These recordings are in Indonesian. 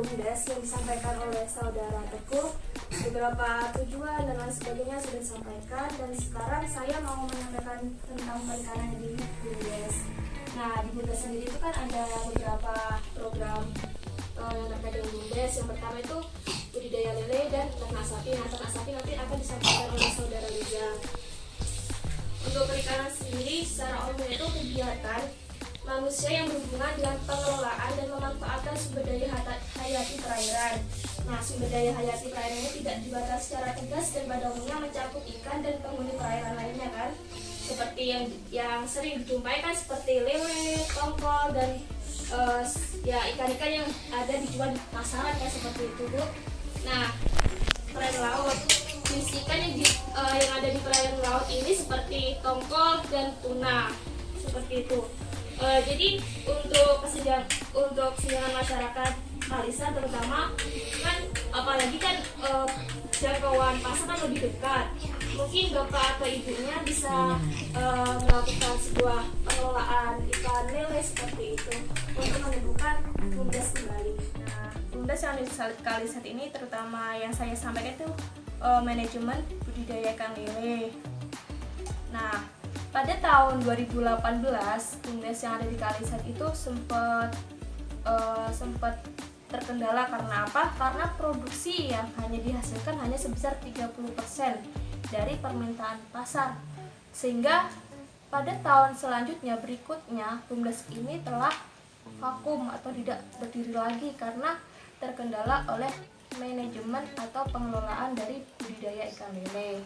BUMDes yang disampaikan oleh saudara Teguh, beberapa tujuan dan lain sebagainya sudah disampaikan, dan sekarang saya mau menyampaikan tentang perikanan di BUMDes. Nah, di BUMDes sendiri itu kan ada beberapa program yang terkait dengan BUMDes. Yang pertama itu budidaya lele dan ternak sapi. Nah, ternak sapi nanti akan disampaikan oleh saudara Liza. Untuk perikanan sendiri secara umum itu kegiatan manusia yang berhubungan dengan pengelolaan dan memanfaatkan sumber daya hayati perairan. Nah, sumber daya hayati perairan ini tidak dibatasi secara tegas dan pada umumnya mencakup ikan dan penghuni perairan lainnya kan. Seperti yang sering dijumpai kan seperti lele, tongkol, dan ya ikan-ikan yang ada di jual di pasaran kan seperti itu, Bu. Nah, perairan laut, jenis ikan yang ada di perairan laut ini seperti tongkol dan tuna, seperti itu. Jadi untuk kesenjangan masyarakat Kalisan terutama kan, apalagi kan jangkauan pasar kan lebih dekat, mungkin bapak atau ibunya bisa melakukan sebuah pengelolaan ikan lele seperti itu untuk menyembuhkan BUMDes kembali. Nah, BUMDes yang di Kalisan ini terutama yang saya sampaikan itu manajemen budidaya ikan lele. Nah, pada tahun 2018, BUMDes yang ada di Kalisan itu sempat terkendala karena apa? Karena produksi yang hanya dihasilkan hanya sebesar 30% dari permintaan pasar. Sehingga pada tahun selanjutnya berikutnya BUMDes ini telah vakum atau tidak berdiri lagi karena terkendala oleh manajemen atau pengelolaan dari budidaya ikan lele.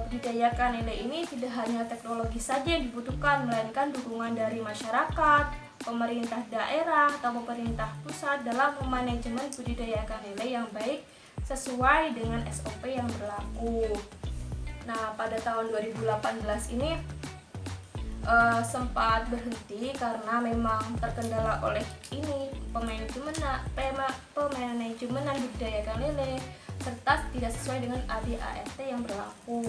Budidaya ikan lele ini tidak hanya teknologi saja yang dibutuhkan, melainkan dukungan dari masyarakat, pemerintah daerah atau pemerintah pusat dalam manajemen budidaya ikan lele yang baik sesuai dengan SOP yang berlaku. Nah, pada tahun 2018 ini sempat berhenti karena memang terkendala oleh ini pemanajemenan budidaya ikan lele serta tidak sesuai dengan ADART yang berlaku.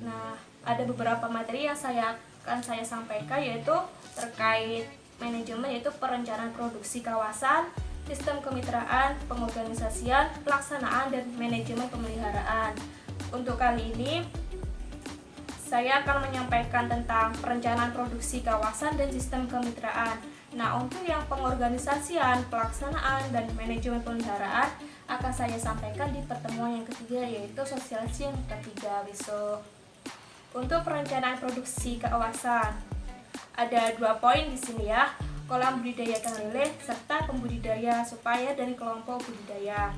Nah, ada beberapa materi yang akan saya sampaikan, yaitu terkait manajemen, yaitu perencanaan produksi kawasan, sistem kemitraan, pengorganisasian, pelaksanaan, dan manajemen pemeliharaan. Untuk kali ini saya akan menyampaikan tentang perencanaan produksi kawasan dan sistem kemitraan. Nah, untuk yang pengorganisasian, pelaksanaan, dan manajemen pemeliharaan akan saya sampaikan di pertemuan yang ketiga, yaitu sosialisasi yang ketiga besok. Untuk perencanaan produksi kawasan, ada 2 poin di sini ya: kolam budidaya ikan lele serta pembudidaya supaya dari kelompok budidaya.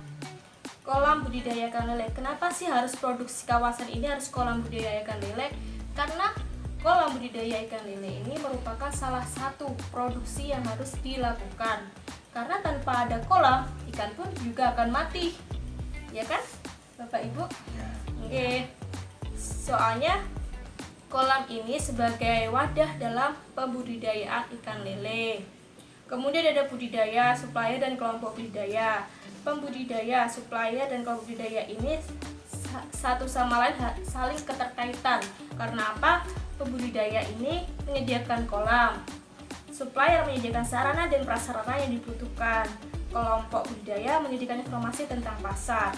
Kolam budidaya ikan lele, kenapa sih harus produksi kawasan ini harus kolam budidaya ikan lele? Karena kolam budidaya ikan lele ini merupakan salah satu produksi yang harus dilakukan. Karena tanpa ada kolam, ikan pun juga akan mati. Ya kan, Bapak Ibu? Oke. Soalnya kolam ini sebagai wadah dalam pembudidayaan ikan lele. Kemudian ada budidaya, supplier, dan kelompok budidaya. Pembudidaya, supplier, dan kelompok budidaya ini satu sama lain saling keterkaitan. Karena apa? pembudidaya ini menyediakan kolam. Supplier menyediakan sarana dan prasarana yang dibutuhkan. Kelompok budidaya menyediakan informasi tentang pasar.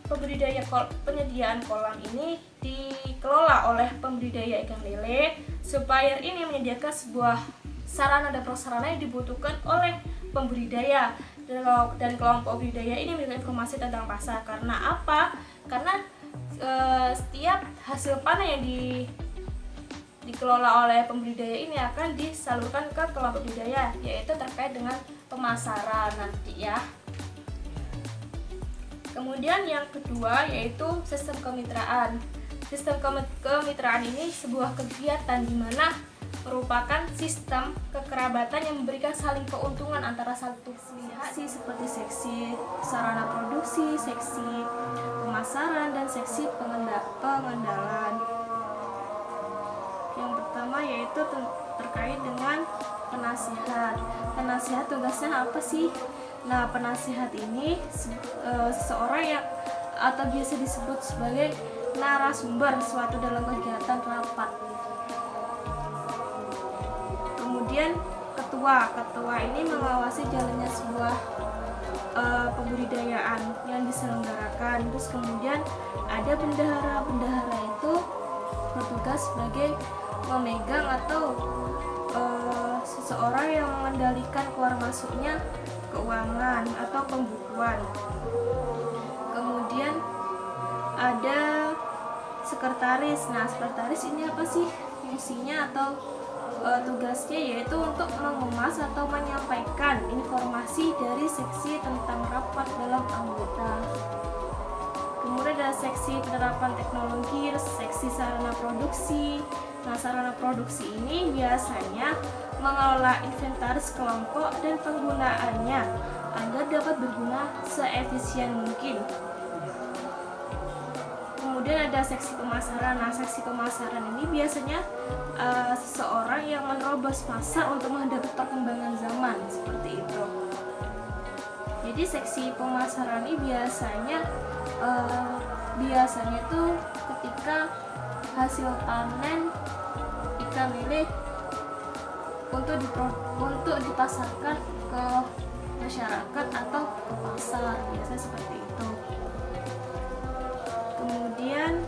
Penyediaan kolam ini dikelola oleh pembudidaya ikan lele. Supplier ini menyediakan sebuah sarana dan prasarana yang dibutuhkan oleh pembudidaya, dan kelompok budidaya ini memberikan informasi tentang pasar. Karena apa? Karena setiap hasil panen yang dikelola oleh pembudidaya ini akan disalurkan ke kelompok budidaya, yaitu terkait dengan pemasaran nanti ya. Kemudian yang kedua yaitu sistem kemitraan. Sistem kemitraan ini sebuah kegiatan di mana merupakan sistem kekerabatan yang memberikan saling keuntungan antara satu seksi seperti seksi sarana produksi, seksi pemasaran, dan seksi pengendalan. Yang pertama yaitu terkait dengan penasihat. Penasihat tugasnya apa sih? Nah, penasihat ini seseorang yang atau biasa disebut sebagai narasumber suatu dalam kegiatan rapat. Kemudian ketua ini mengawasi jalannya sebuah pembudidayaan yang diselenggarakan. Terus kemudian ada bendahara. Bendahara itu bertugas sebagai memegang atau seseorang yang mengendalikan keluar masuknya keuangan atau pembukuan. Kemudian ada sekretaris. Nah, sekretaris ini apa sih fungsinya atau tugasnya? Yaitu untuk mengemas atau menyampaikan informasi dari seksi tentang rapat dalam anggota. Kemudian ada seksi penerapan teknologi, seksi sarana produksi. Nah, sarana produksi ini biasanya mengelola inventaris kelompok dan penggunaannya agar dapat berguna seefisien mungkin. Kemudian ada seksi pemasaran. Nah, seksi pemasaran ini biasanya seseorang yang menerobos pasar untuk menghadapi perkembangan zaman, seperti itu. Jadi seksi pemasaran ini biasanya tuh ketika hasil panen ikan lele untuk dipasarkan ke masyarakat atau ke pasar, biasanya seperti itu. Kemudian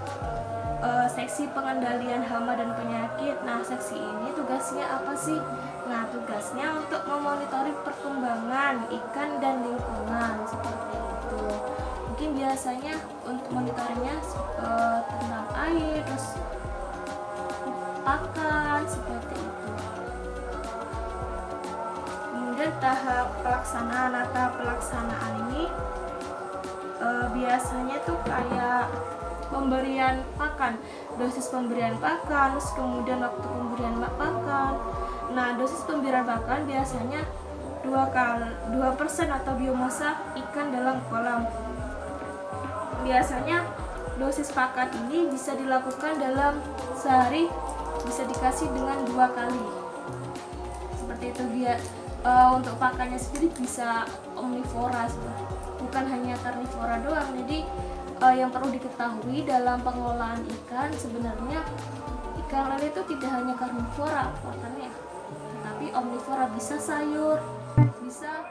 seksi pengendalian hama dan penyakit. Nah, seksi ini tugasnya apa sih? Nah, tugasnya untuk memonitori perkembangan ikan dan lingkungan, seperti itu. Mungkin biasanya untuk monitoringnya tentang air, terus pakan, seperti itu. Kemudian tahap pelaksanaan. Nah, tahap pelaksanaan ini biasanya tuh kayak pemberian pakan, dosis pemberian pakan, terus kemudian waktu pemberian pakan. Nah, dosis pemberian pakan biasanya 2% atau biomasa ikan dalam kolam. Biasanya dosis pakan ini bisa dilakukan dalam sehari, bisa dikasih dengan 2 kali. Seperti itu. Untuk pakannya sendiri bisa omnivora, bukan hanya karnivora doang. Jadi yang perlu diketahui dalam pengelolaan ikan, sebenarnya ikan lele itu tidak hanya karnivora pakannya, tetapi omnivora, bisa sayur, bisa